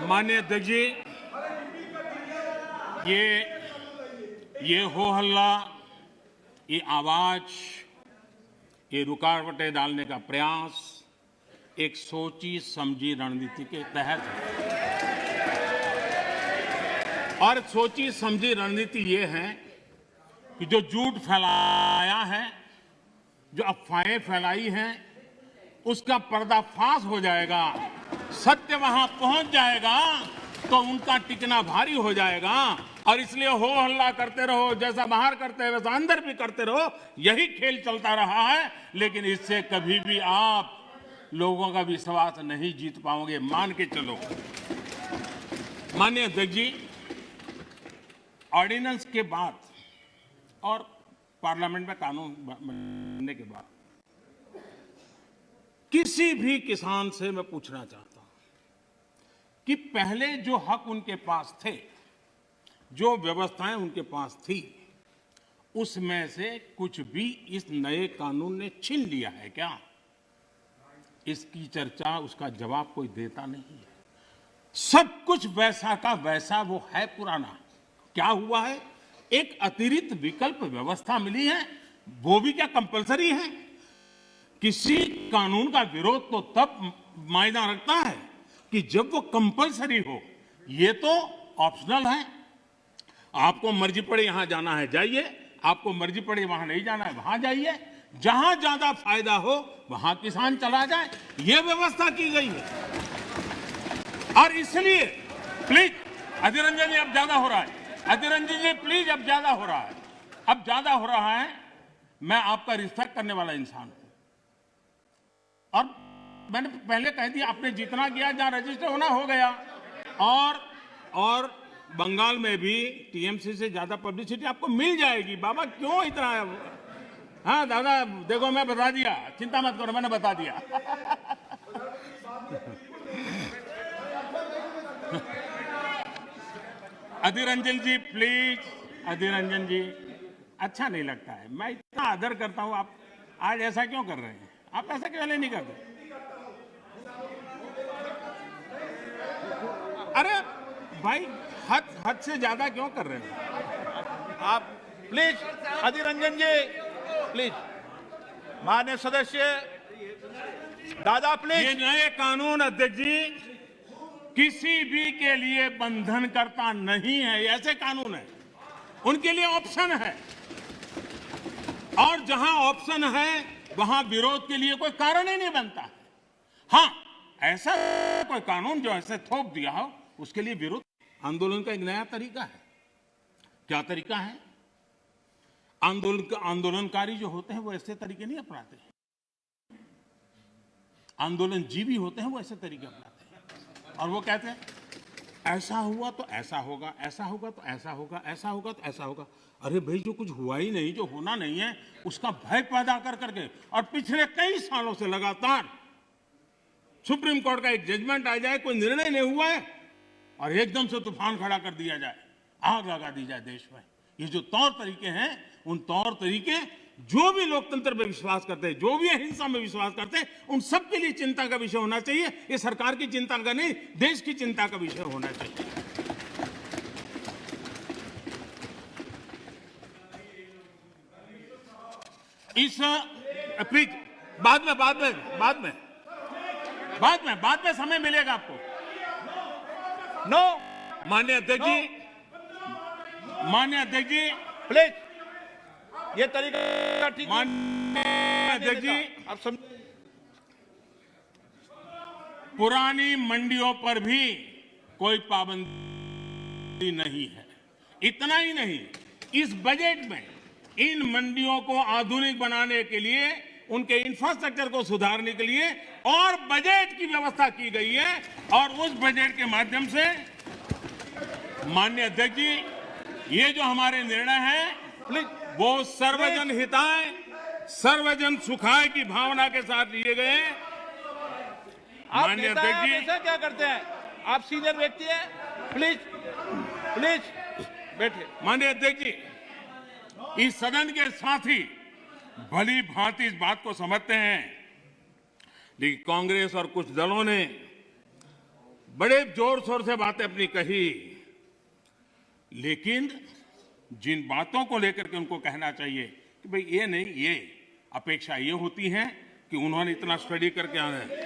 माननीय अध्यक्ष जी, ये हो हल्ला, ये आवाज, ये रुकावटें डालने का प्रयास एक सोची समझी रणनीति के तहत है। और सोची समझी रणनीति ये है कि जो झूठ फैलाया है, जो अफवाहें फैलाई हैं, उसका पर्दाफाश हो जाएगा, सत्य वहां पहुंच जाएगा तो उनका टिकना भारी हो जाएगा। और इसलिए हो हल्ला करते रहो, जैसा बाहर करते हैं वैसा अंदर भी करते रहो, यही खेल चलता रहा है। लेकिन इससे कभी भी आप लोगों का विश्वास नहीं जीत पाओगे, मान के चलो। माननीय अध्यक्ष जी, ऑर्डिनेंस के बाद और पार्लियामेंट में कानून बनने के बाद किसी भी किसान से मैं पूछना चाहता हूं कि पहले जो हक उनके पास थे, जो व्यवस्थाएं उनके पास थी, उसमें से कुछ भी इस नए कानून ने छीन लिया है क्या? इसकी चर्चा, उसका जवाब कोई देता नहीं है। सब कुछ वैसा का वैसा वो है पुराना। क्या हुआ है? एक अतिरिक्त विकल्प व्यवस्था मिली है, वो भी क्या कंपलसरी है? किसी कानून का विरोध तो तब मायना रखता है कि जब वो कंपलसरी हो। ये तो ऑप्शनल है। आपको मर्जी पड़े यहां जाना है जाइए, आपको मर्जी पड़े वहां नहीं जाना है वहां जाइए, जहां ज्यादा फायदा हो वहां किसान चला जाए, ये व्यवस्था की गई है। और इसलिए प्लीज अधीर रंजन जी, अब ज्यादा हो रहा है। अधीर रंजन जी प्लीज, अब ज्यादा हो रहा है, अब ज्यादा हो रहा है। मैं आपका रिस्पेक्ट करने वाला इंसान हूं और मैंने पहले कह दिया, आपने जितना किया, जहां रजिस्टर होना हो गया। और बंगाल में भी टीएमसी से ज्यादा पब्लिसिटी आपको मिल जाएगी। बाबा क्यों इतना? हाँ दादा, देखो मैं बता दिया, चिंता मत करो, मैंने बता दिया। अधीर रंजन जी प्लीज, अधीर रंजन जी, अच्छा नहीं लगता है। मैं इतना आदर करता हूं, आप आज ऐसा क्यों कर रहे हैं? आप ऐसा क्यों नहीं करते? अरे भाई, हद से ज्यादा क्यों कर रहे हैं आप? Please Adhir Ranjan ji, please. माननीय सदस्य दादा प्लीज। ये नए कानून अध्यक्ष जी किसी भी के लिए बंधन करता नहीं है। ऐसे कानून है, उनके लिए ऑप्शन है, और जहां ऑप्शन है वहां विरोध के लिए कोई कारण ही नहीं बनता। हाँ, ऐसा कोई कानून जो ऐसे थोप दिया हो, उसके लिए विरोध। आंदोलन का एक नया तरीका है। क्या तरीका है? आंदोलनकारी जो होते हैं वो ऐसे तरीके नहीं अपनाते हैं। आंदोलन जीवी होते हैं वो ऐसे तरीके अपनाते हैं, और वो कहते हैं ऐसा हुआ तो ऐसा होगा, ऐसा होगा तो ऐसा होगा, ऐसा होगा तो ऐसा होगा। अरे भाई, जो कुछ हुआ ही नहीं, जो होना नहीं है, उसका भय पैदा कर करके, और पिछले कई सालों से लगातार सुप्रीम कोर्ट का एक जजमेंट आ जाए, कोई निर्णय नहीं हुआ है, और एकदम से तूफान खड़ा कर दिया जाए, आग लगा दी जाए देश में। ये जो तौर तरीके हैं, उन तौर तरीके जो भी लोकतंत्र में विश्वास करते हैं, जो भी अहिंसा में विश्वास करते हैं, उन सबके लिए चिंता का विषय होना चाहिए। ये सरकार की चिंता का नहीं, देश की चिंता का विषय होना चाहिए। इस प्लीज बाद में समय मिलेगा आपको। नो। माननीय अध्यक्ष जी प्लीज, ये तरीका ठीक। माननीय अध्यक्ष जी, आप समझ। पुरानी मंडियों पर भी कोई पाबंदी नहीं है। इतना ही नहीं, इस बजट में इन मंडियों को आधुनिक बनाने के लिए, उनके इंफ्रास्ट्रक्चर को सुधारने के लिए और बजट की व्यवस्था की गई है। और उस बजट के माध्यम से माननीय अध्यक्ष जी, ये जो हमारे निर्णय हैं, वो सर्वजन हिताय, सर्वजन सुखाय की भावना के साथ लिए गए। माननीय अध्यक्ष जी, ऐसा क्या करते हैं? आप सीनियर व्यक्ति हैं, प्लीज प्लीज बैठिए। माननीय अध्यक्ष जी, इस सदन के साथी भली भांति इस बात को समझते हैं, लेकिन कांग्रेस और कुछ दलों ने बड़े जोर शोर से बातें अपनी कही, लेकिन जिन बातों को लेकर के उनको कहना चाहिए कि भाई ये नहीं, ये अपेक्षा ये होती है कि उन्होंने इतना स्टडी करके आना है।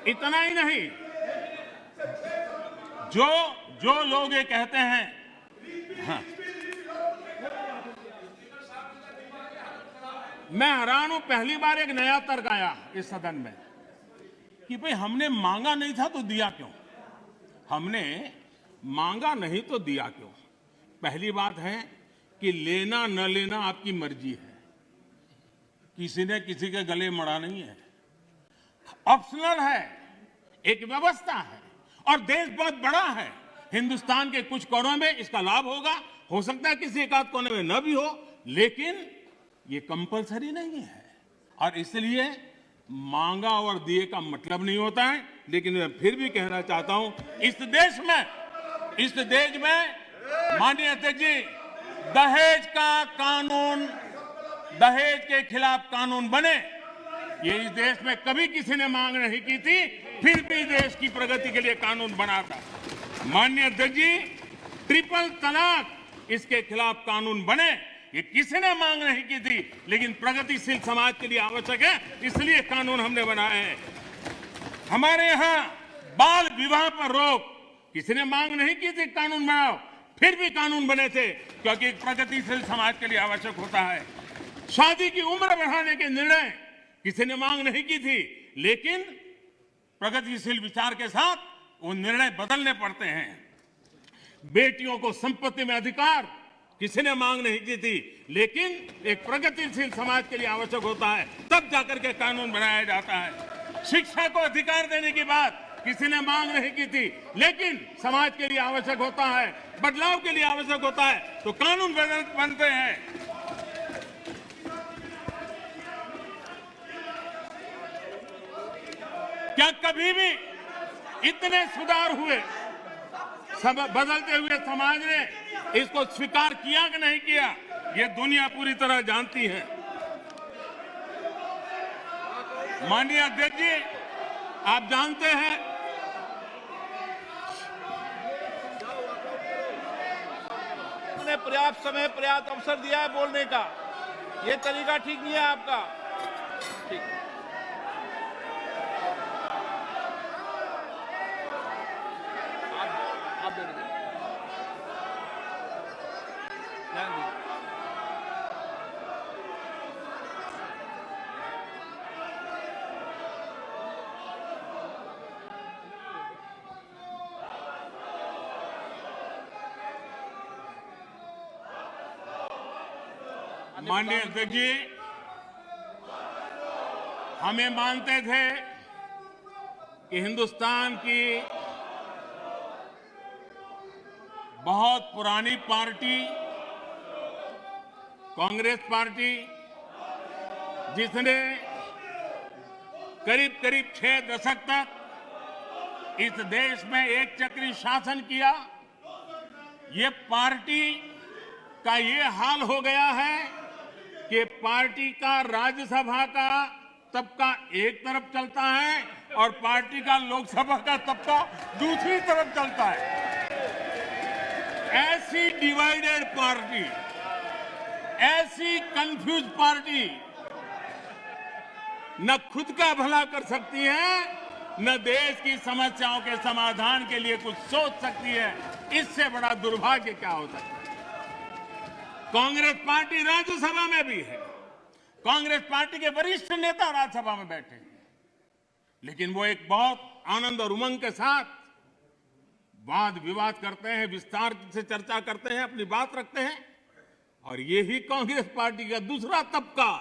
इतना ही नहीं, जो लोग ये कहते हैं, हाँ, मैं हैरान हूं, पहली बार एक नया तर्क आया इस सदन में कि भाई हमने मांगा नहीं था तो दिया क्यों? हमने मांगा नहीं तो दिया क्यों? पहली बात है कि लेना न लेना आपकी मर्जी है, किसी ने किसी के गले मड़ा नहीं है, ऑप्शनल है, एक व्यवस्था है, और देश बहुत बड़ा है। हिंदुस्तान के कुछ कोनों में इसका लाभ होगा, हो सकता है किसी एक आध कोने में न भी हो, लेकिन ये कंपलसरी नहीं है। और इसलिए मांगा और दिए का मतलब नहीं होता है। लेकिन मैं फिर भी कहना चाहता हूं, इस देश में माननीय अध्यक्ष जी, दहेज का कानून, दहेज के खिलाफ कानून बने, ये इस देश में कभी किसी ने मांग नहीं की थी, फिर भी देश की प्रगति के लिए कानून बना था। माननीय अध्यक्ष जी, ट्रिपल तलाक, इसके खिलाफ कानून बने, ये किसी ने मांग नहीं की थी, लेकिन प्रगतिशील समाज के लिए आवश्यक है, इसलिए कानून हमने बनाए हैं। हमारे यहां बाल विवाह पर रोक, किसी ने मांग नहीं की थी कानून बनाओ, फिर भी कानून बने थे, क्योंकि प्रगतिशील समाज के लिए आवश्यक होता है। शादी की उम्र बढ़ाने के निर्णय किसी ने मांग नहीं की थी, लेकिन प्रगतिशील विचार के साथ वो निर्णय बदलने पड़ते हैं। बेटियों को संपत्ति में अधिकार किसी ने मांग नहीं की थी, लेकिन एक प्रगतिशील समाज के लिए आवश्यक होता है, तब जाकर के कानून बनाया जाता है। शिक्षा को अधिकार देने की बात किसी ने मांग नहीं की थी, लेकिन समाज के लिए आवश्यक होता है, बदलाव के लिए आवश्यक होता है, तो कानून बनते हैं। क्या कभी भी इतने सुधार हुए, बदलते हुए समाज ने इसको स्वीकार किया कि नहीं किया, ये दुनिया पूरी तरह जानती है। माननीय अध्यक्ष जी, आप जानते हैं, उन्होंने पर्याप्त समय, पर्याप्त अवसर दिया है बोलने का, ये तरीका ठीक नहीं है आपका। ठीक, आप बोल दीजिए। माननीय अध्यक्ष जी, हमें मानते थे कि हिंदुस्तान की बहुत पुरानी पार्टी कांग्रेस पार्टी, जिसने करीब करीब 6 दशक तक इस देश में एक चक्री शासन किया, ये पार्टी का ये हाल हो गया है कि पार्टी का राज्यसभा का तबका एक तरफ चलता है और पार्टी का लोकसभा का तबका दूसरी तरफ चलता है। ऐसी डिवाइडेड पार्टी, ऐसी कंफ्यूज पार्टी न खुद का भला कर सकती है, न देश की समस्याओं के समाधान के लिए कुछ सोच सकती है। इससे बड़ा दुर्भाग्य क्या हो सकता है? कांग्रेस पार्टी राज्यसभा में भी है, कांग्रेस पार्टी के वरिष्ठ नेता राज्यसभा में बैठे हैं, लेकिन वो एक बहुत आनंद और उमंग के साथ वाद विवाद करते हैं, विस्तार से चर्चा करते हैं, अपनी बात रखते हैं। और यही कांग्रेस पार्टी का दूसरा तबका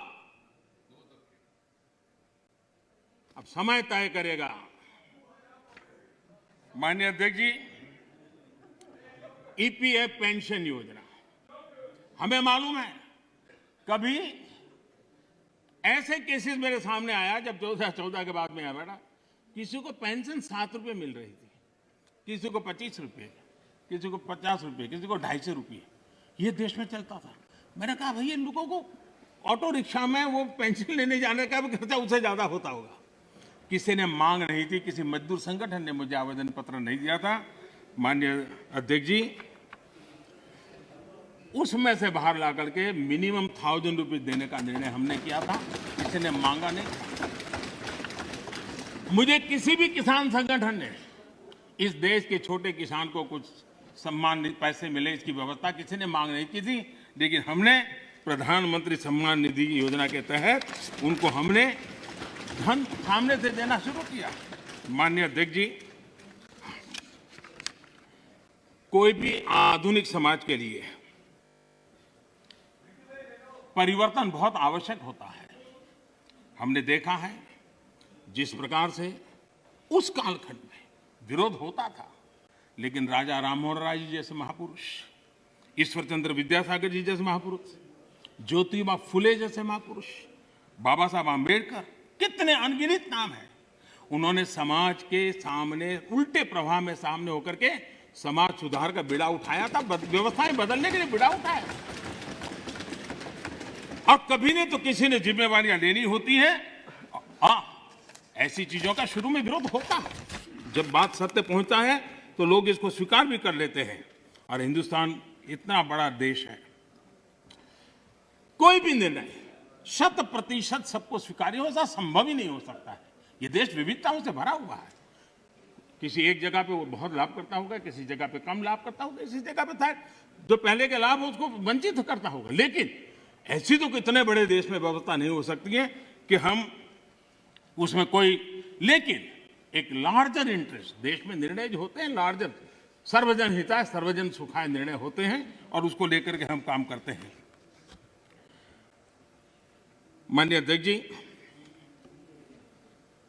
अब समय तय करेगा। माननीय अध्यक्ष जी, ईपीएफ पेंशन योजना, हमें मालूम है कभी ऐसे केसेस मेरे सामने आया जब 2014 के बाद में आया बेटा, किसी को पेंशन 7 रुपए मिल रही थी, किसी को 25 रुपए, किसी को 50 रुपए, किसी को 250 रुपए, ये देश में चलता था। मैंने कहा भाई इन लोगों को ऑटो रिक्शा में वो पेंशन लेने जाने का भी खर्चा उससे ज्यादा होता होगा, किसी ने मांग नहीं थी, किसी मजदूर संगठन ने मुझे आवेदन पत्र नहीं दिया था। माननीय अध्यक्ष जी, उसमें से बाहर ला करके मिनिमम 1000 रुपीज देने का निर्णय हमने किया था, किसी ने मांगा नहीं। मुझे किसी भी किसान संगठन ने इस देश के छोटे किसान को कुछ सम्मान पैसे मिले इसकी व्यवस्था किसी ने मांग नहीं की थी, लेकिन हमने प्रधानमंत्री सम्मान निधि योजना के तहत उनको हमने धन सामने से देना शुरू किया। माननीय अध्यक्ष जी, कोई भी आधुनिक समाज के लिए परिवर्तन बहुत आवश्यक होता है। हमने देखा है जिस प्रकार से उस कालखंड में विरोध होता था, लेकिन राजा राममोहन राय जी जैसे महापुरुष, ईश्वर चंद्र विद्यासागर जी जैसे महापुरुष, ज्योतिबा फुले जैसे महापुरुष, बाबा साहब आंबेडकर, कितने अनगिनत नाम हैं। उन्होंने समाज के सामने उल्टे प्रवाह में सामने होकर के समाज सुधार का बीड़ा उठाया था, व्यवस्थाएं बदलने के लिए बीड़ा उठाया। और कभी ने तो किसी ने जिम्मेवारियां लेनी होती हैं। हाँ, ऐसी चीजों का शुरू में विरोध होता है, जब बात सत्य पहुंचता है तो लोग इसको स्वीकार भी कर लेते हैं। और हिंदुस्तान इतना बड़ा देश है, कोई भी निर्णय 100% सबको स्वीकार्य हो, ऐसा संभव ही नहीं हो सकता है। ये देश विविधताओं से भरा हुआ है। किसी एक जगह पे वो बहुत लाभ करता होगा, किसी जगह पे कम लाभ करता होगा, किसी जगह पे था जो पहले के लाभ उसको वंचित करता होगा। लेकिन ऐसी तो कितने बड़े देश में व्यवस्था नहीं हो सकती है कि हम उसमें कोई, लेकिन एक लार्जर इंटरेस्ट, देश में निर्णय जो होते हैं लार्जर, सर्वजन हिताय सर्वजन सुखाय निर्णय होते हैं और उसको लेकर के हम काम करते हैं। माननीय अध्यक्ष जी,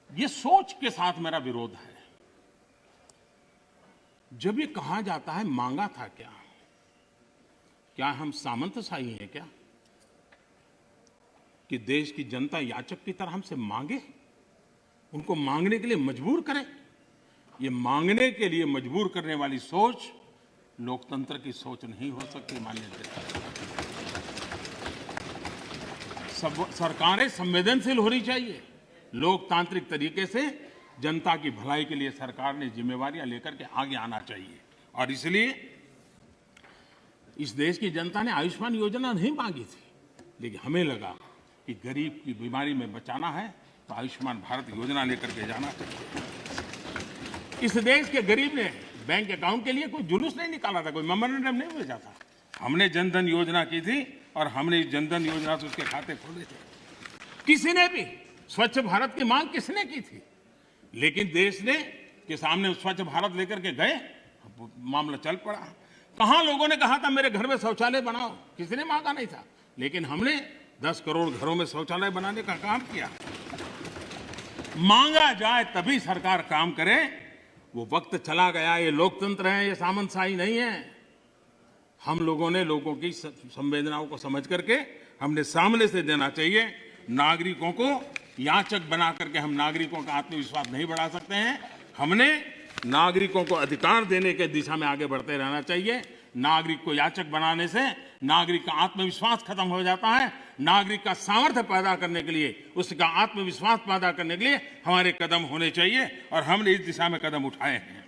ये सोच के साथ मेरा विरोध है। जब ये कहा जाता है मांगा था क्या हम सामंतशाही हैं क्या, कि देश की जनता याचक की तरह हमसे मांगे, उनको मांगने के लिए मजबूर करें? ये मांगने के लिए मजबूर करने वाली सोच लोकतंत्र की सोच नहीं हो सकती। माननीय अध्यक्ष, सरकारें संवेदनशील होनी चाहिए। लोकतांत्रिक तरीके से जनता की भलाई के लिए सरकार ने जिम्मेवारियां लेकर के आगे आना चाहिए। और इसलिए इस देश की जनता ने आयुष्मान योजना नहीं मांगी थी, लेकिन हमें लगा कि गरीब की बीमारी में बचाना है तो आयुष्मान भारत योजना लेकर के जाना चाहिए। इस देश के गरीब ने बैंक अकाउंट के लिए कोई जुलूस नहीं निकाला था, कोई मेमोरेंडम नहीं भेजा था। हमने जनधन योजना की थी और हमने इस जनधन योजना से उसके खाते खोले थे। किसी ने भी स्वच्छ भारत की मांग किसने की थी, लेकिन देश ने के सामने स्वच्छ भारत लेकर के गए, मामला चल पड़ा। कहां लोगों ने कहा था मेरे घर में शौचालय बनाओ, किसी ने मांगा नहीं था, लेकिन हमने 10 करोड़ घरों में शौचालय बनाने का काम किया। मांगा जाए तभी सरकार काम करे, वो वक्त चला गया। ये लोकतंत्र है, ये सामंतशाही नहीं है। हम लोगों ने लोगों की संवेदनाओं को समझ करके हमने सामने से देना चाहिए। नागरिकों को याचक बना करके हम नागरिकों का आत्मविश्वास नहीं बढ़ा सकते हैं। हमने नागरिकों को अधिकार देने के दिशा में आगे बढ़ते रहना चाहिए। नागरिक को याचक बनाने से नागरिक का आत्मविश्वास खत्म हो जाता है। नागरिक का सामर्थ्य पैदा करने के लिए, उसका आत्मविश्वास पैदा करने के लिए हमारे कदम होने चाहिए और हमने इस दिशा में कदम उठाए हैं।